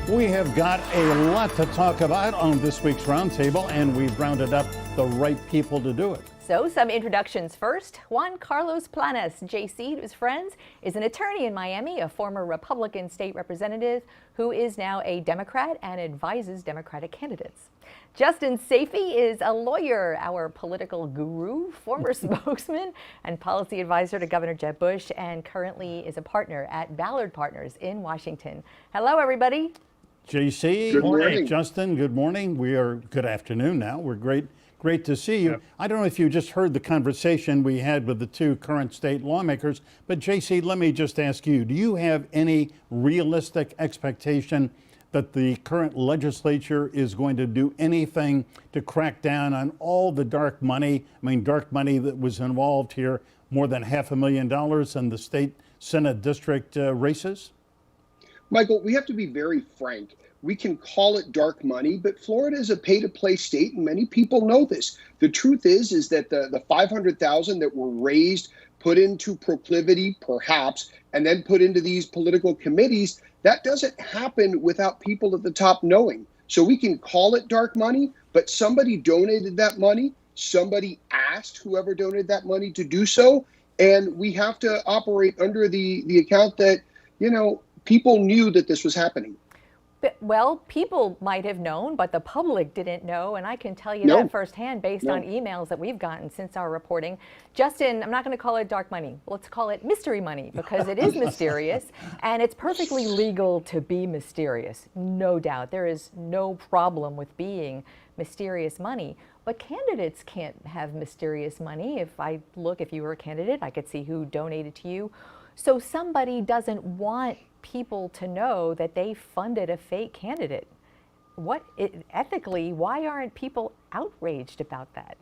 We have got a lot to talk about on this week's Roundtable, and we've rounded up the right people to do it. So some introductions first. Juan-Carlos Planas, JC to his friends, is an attorney in Miami, a former Republican state representative who is now a Democrat and advises Democratic candidates. Justin Sayfie is a lawyer, our political guru, former spokesman and policy advisor to Governor Jeb Bush, and currently is a partner at Ballard Partners in Washington. Hello, everybody. JC, Good morning. Justin, good morning. Good afternoon now. We're great to see you. Yep. I don't know if you just heard the conversation we had with the two current state lawmakers, but JC, let me just ask you, do you have any realistic expectation that the current legislature is going to do anything to crack down on all the dark money? I mean, dark money that was involved here, more than $500,000 in the state Senate district races? Michael, we have to be very frank. We can call it dark money, but Florida is a pay-to-play state, and many people know this. The truth is that the $500,000 that were raised, put into proclivity, perhaps, and then put into these political committees, that doesn't happen without people at the top knowing. So we can call it dark money, but somebody donated that money. Somebody asked whoever donated that money to do so, and we have to operate under the account that, people knew that this was happening. Well, people might have known, but the public didn't know, and I can tell you that firsthand based on emails that we've gotten since our reporting. Justin, I'm not going to call it dark money. Let's call it mystery money, because it is mysterious, and it's perfectly legal to be mysterious, no doubt. There is no problem with being mysterious money, but candidates can't have mysterious money. If you were a candidate, I could see who donated to you. So somebody doesn't want people to know that they funded a fake candidate. Ethically, why aren't people outraged about that?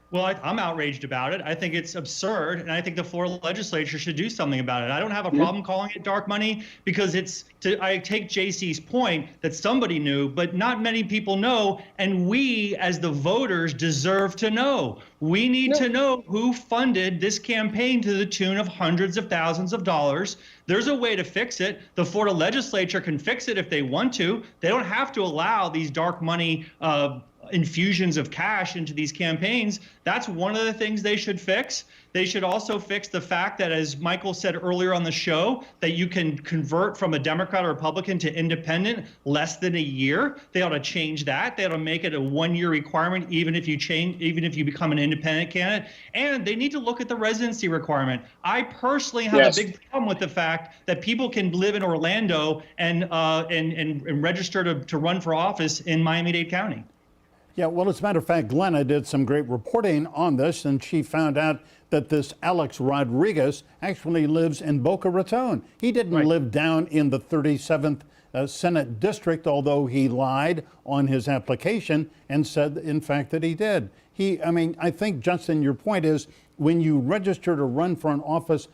Well, I'm outraged about it. I think it's absurd, and I think the Florida legislature should do something about it. I don't have a problem calling it dark money, because I take JC's point that somebody knew, but not many people know, and we as the voters deserve to know. We need to know who funded this campaign to the tune of hundreds of thousands of dollars. There's a way to fix it. The Florida legislature can fix it if they want to. They don't have to allow these dark money infusions of cash into these campaigns. That's one of the things they should fix. They should also fix the fact that, as Michael said earlier on the show, that you can convert from a Democrat or Republican to independent less than a year. They ought to change that. They ought to make it a one-year requirement, even if you become an independent candidate. And they need to look at the residency requirement. I personally have a big problem with the fact that people can live in Orlando and register to run for office in Miami-Dade County. Yeah, well, as a matter of fact, Glenna did some great reporting on this, and she found out that this Alex Rodriguez actually lives in Boca Raton. He didn't live down in the 37th Senate district, although he lied on his application and said, in fact, that he did. I think, Justin, your point is, when you register to run for an office,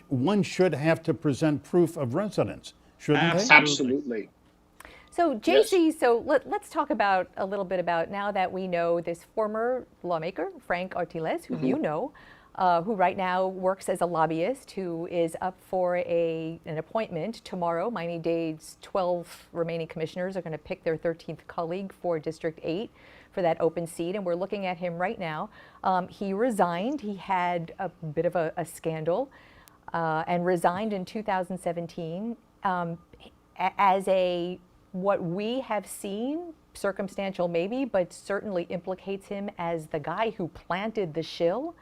one should have to present proof of residence, shouldn't they? Absolutely. So, JC, let's talk a little bit about, now that we know this former lawmaker, Frank Artiles, who you know, who right now works as a lobbyist, who is up for an appointment tomorrow. Miami-Dade's 12 remaining commissioners are going to pick their 13th colleague for District 8 for that open seat, and we're looking at him right now. He resigned. He had a bit of a scandal and resigned in 2017 as what we have seen, circumstantial maybe, but certainly implicates him as the guy who planted the shill.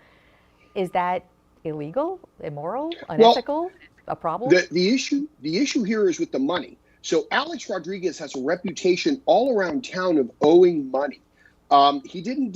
Is that illegal, immoral, unethical, a problem? The issue here is with the money. So Alex Rodriguez has a reputation all around town of owing money. He didn't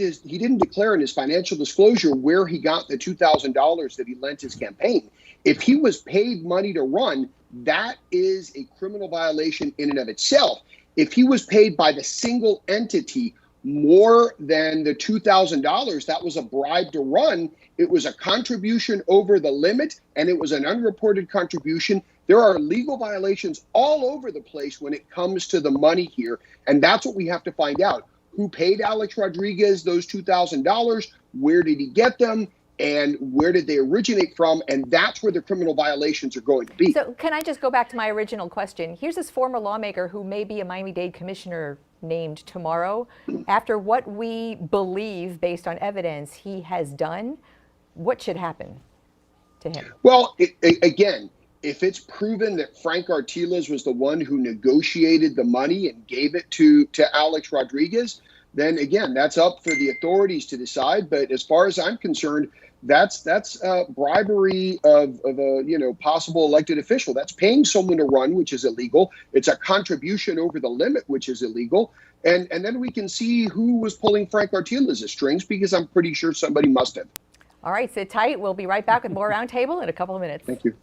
declare in his financial disclosure where he got the $2,000 that he lent his campaign. If he was paid money to run, that is a criminal violation in and of itself. If he was paid by the single entity more than the $2,000, that was a bribe to run. It was a contribution over the limit, and it was an unreported contribution. There are legal violations all over the place when it comes to the money here, and that's what we have to find out. Who paid Alex Rodriguez those $2,000? Where did he get them? and where did they originate from, and that's where the criminal violations are going to be. So can I just go back to my original question? Here's this former lawmaker who may be a Miami-Dade commissioner named tomorrow. After what we believe, based on evidence, he has done, what should happen to him? Well, again, if it's proven that Frank Artiles was the one who negotiated the money and gave it to Alex Rodriguez, then again, that's up for the authorities to decide. But as far as I'm concerned, that's bribery of a possible elected official. That's paying someone to run, which is illegal. It's a contribution over the limit, which is illegal. And then we can see who was pulling Frank Artiles' strings, because I'm pretty sure somebody must have. All right, sit tight. We'll be right back with more Roundtable in a couple of minutes. Thank you.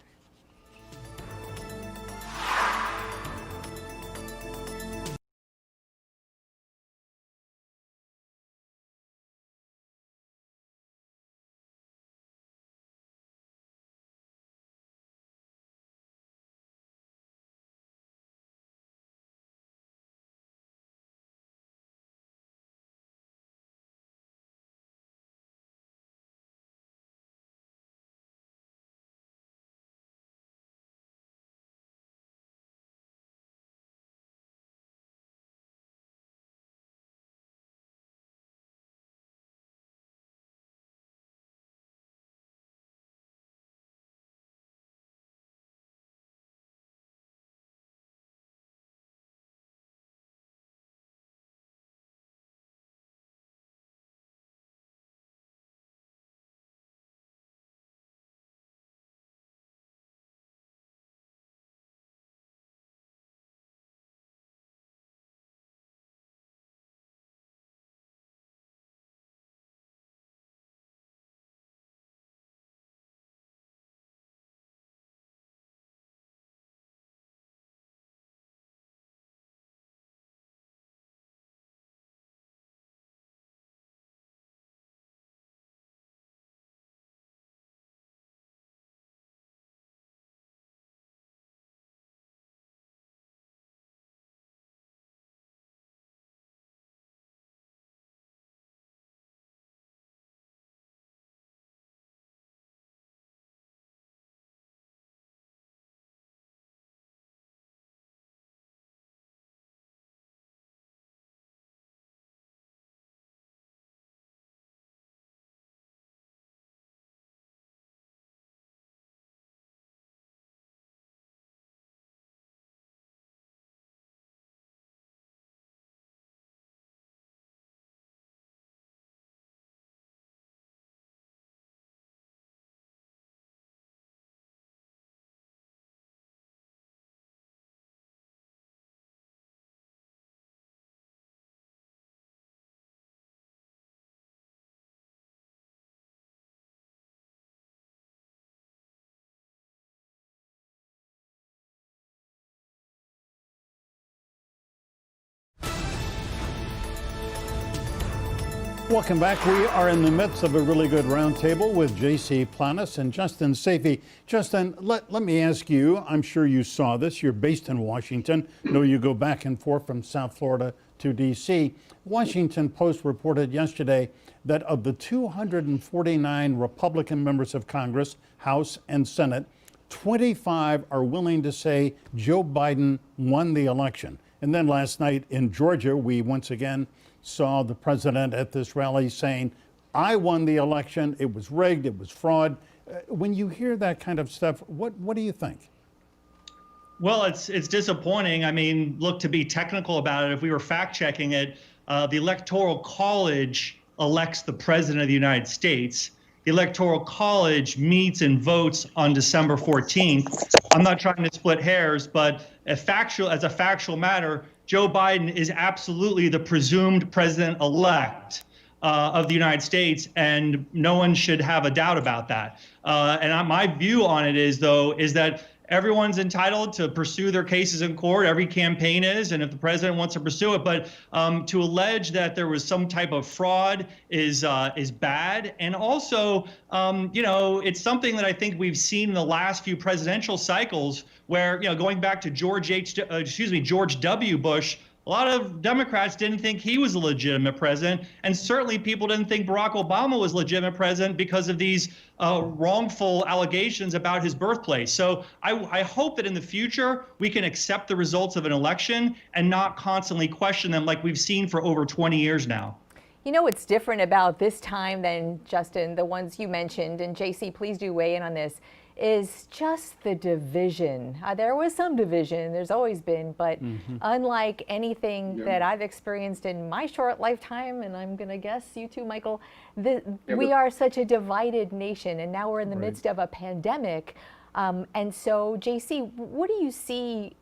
Welcome back. We are in the midst of a really good roundtable with J.C. Planas and Justin Sayfie. Justin, let me ask you, I'm sure you saw this. You're based in Washington. I know you go back and forth from South Florida to D.C. Washington Post reported yesterday that of the 249 Republican members of Congress, House and Senate, 25 are willing to say Joe Biden won the election. And then last night in Georgia, we once again saw the president at this rally saying, I won the election, it was rigged, it was fraud. When you hear that kind of stuff, what do you think? Well, it's disappointing. I mean, look, to be technical about it, if we were fact checking it, the Electoral College elects the president of the United States. The Electoral College meets and votes on December 14th. I'm not trying to split hairs, but as a factual matter, Joe Biden is absolutely the presumed president-elect of the United States, and no one should have a doubt about that. My view on it is that everyone's entitled to pursue their cases in court. Every campaign is, and if the president wants to pursue it. But to allege that there was some type of fraud is bad. And also, it's something that I think we've seen in the last few presidential cycles, where going back to George W. Bush A lot of Democrats didn't think he was a legitimate president, and certainly people didn't think Barack Obama was a legitimate president because of these wrongful allegations about his birthplace. So I hope that in the future we can accept the results of an election and not constantly question them like we've seen for over 20 years now. You know what's different about this time than, Justin, the ones you mentioned, and JC, please do weigh in on this, is just the division. There was some division, there's always been, but unlike anything that I've experienced in my short lifetime, and I'm gonna guess you too, Michael, we are such a divided nation, and now we're in the midst of a pandemic. And so, JC, what do you see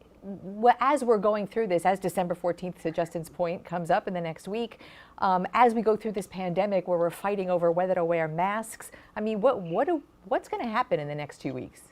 as we're going through this, as December 14th, to Justin's point, comes up in the next week, as we go through this pandemic where we're fighting over whether to wear masks? I mean, what's going to happen in the next 2 weeks?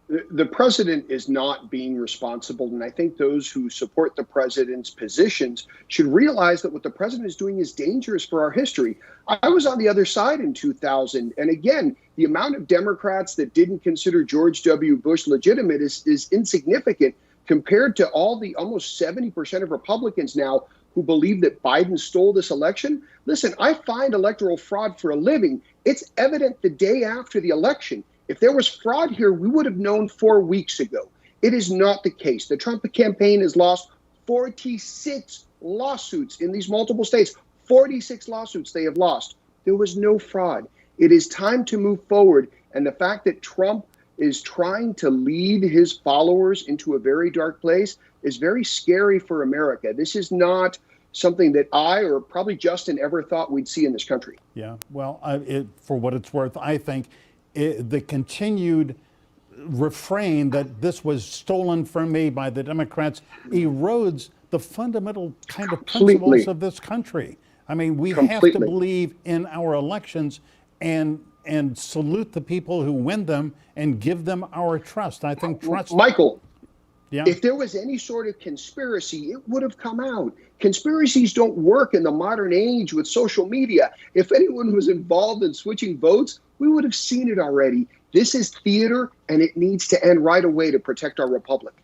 The president is not being responsible, and I think those who support the president's positions should realize that what the president is doing is dangerous for our history. I was on the other side in 2000, and again, the amount of Democrats that didn't consider George W. Bush legitimate is insignificant compared to all the almost 70% of Republicans now who believe that Biden stole this election. Listen, I find electoral fraud for a living. It's evident the day after the election. If there was fraud here, we would have known 4 weeks ago. It is not the case. The Trump campaign has lost 46 lawsuits in these multiple states. 46 lawsuits they have lost. There was no fraud. It is time to move forward. And the fact that Trump is trying to lead his followers into a very dark place is very scary for America. This is not something that I or probably Justin ever thought we'd see in this country. Yeah, well, for what it's worth, I think the continued refrain that this was stolen from me by the Democrats erodes the fundamental kind of principles of this country. I mean, we have to believe in our elections and salute the people who win them and give them our trust. I think trust. Michael, yeah. If there was any sort of conspiracy, it would have come out. Conspiracies don't work in the modern age with social media. If anyone was involved in switching votes, we would have seen it already. This is theater, and it needs to end right away to protect our republic.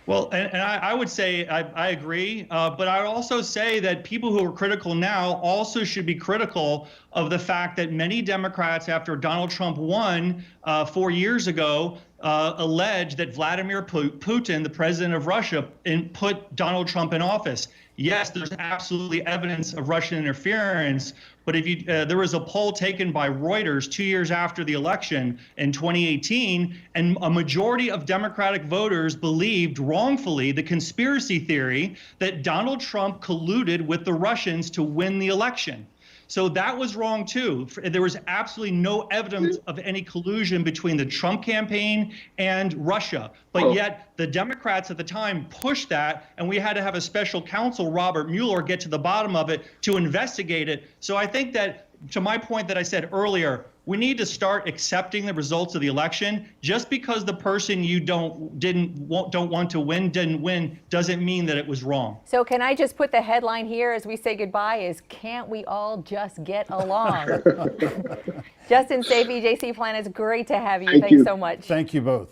Well, and I would say I agree, but I would also say that people who are critical now also should be critical of the fact that many Democrats, after Donald Trump won 4 years ago, alleged that Vladimir Putin, the president of Russia, put Donald Trump in office. Yes, there's absolutely evidence of Russian interference, but if there was a poll taken by Reuters 2 years after the election in 2018, and a majority of Democratic voters believed wrongfully the conspiracy theory that Donald Trump colluded with the Russians to win the election. So that was wrong too. There was absolutely no evidence of any collusion between the Trump campaign and Russia. But yet the Democrats at the time pushed that, and we had to have a special counsel, Robert Mueller, get to the bottom of it to investigate it. So I think that, to my point that I said earlier, we need to start accepting the results of the election. Just because the person you don't want to win didn't win doesn't mean that it was wrong. So can I just put the headline here as we say goodbye is, can't we all just get along? Justin, Sayfie, JC Planas, great to have you. Thanks so much. Thank you both.